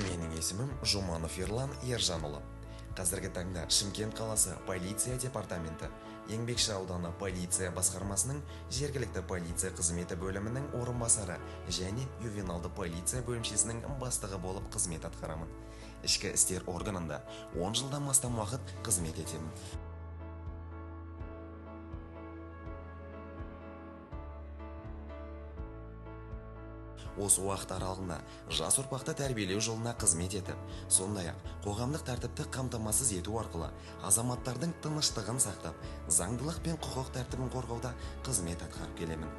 Менің есімім Жуманов Ерлан Ержанұлы. Қазіргі таңда Шымкент қаласы полиция департаменті, Еңбекші ауданы полиция басқармасының жергілікті полиция қызметі бөлімінің орынбасары және ювеналды полиция бөлімшесінің бастығы болып қызмет атқарамын. Ішкі істер органында 10 жылдан астам уақыт қызмет етемін. Осы уақыт аралығында жас ұрпақты тәрбиелеу жолына қызмет етіп, сондай-ақ қоғамдық тәртіпті қамтамасыз ету арқылы азаматтардың тыныштығын сақтап, заңдылық пен құқық тәртібін қорғауда қызмет атқарып келемін.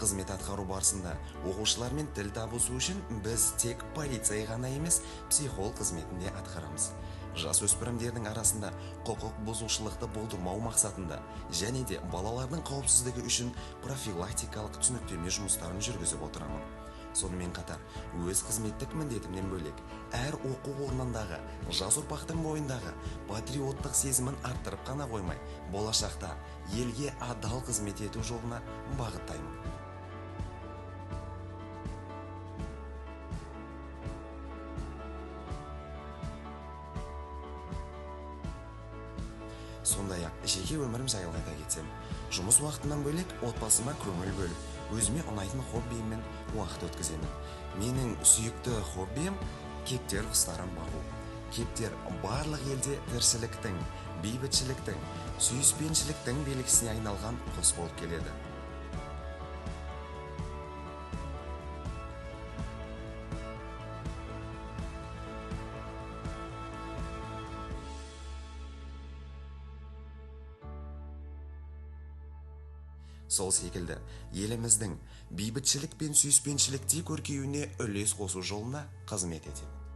Қызмет атқару барысында оқушылармен тіл табысу үшін біз тек полиция ғана емес, психолог қызметінде атқарамыз. Жасөспірімдердің арасында құқық бұзушылықты болдырмау мақсатында және де балалардың қауіпсіздігі үшін профилактикалық түсініктеме жұмыстарын жүргізіп отырамын. Сонымен қатар, өз қызметтік міндетімнен бөлек, әр оқу орнындағы жас ұрпақтың бойындағы патриоттық сезімін арттырып қана қоймай, болашақта елге адал қызмет ету жолына бағыттаймын. Сондай-ақ жеке өмірім жайлы айта кетсем, жұмыс уақытынан бөлек отбасыма көңіл бөліп, өзіме ұнайтын хоббиіммен уақыт өткіземін. Менің сүйікті хоббиім кептер құстарын бағу. Кептер барлық елде тіршіліктің, бейбітшіліктің, сүйіспеншіліктің белгісіне айналған құс болып келеді. Сол секілді, еліміздің бейбітшілік пен сүйіспеншілікте көркеюіне үлес қосу жолына қызмет етемін.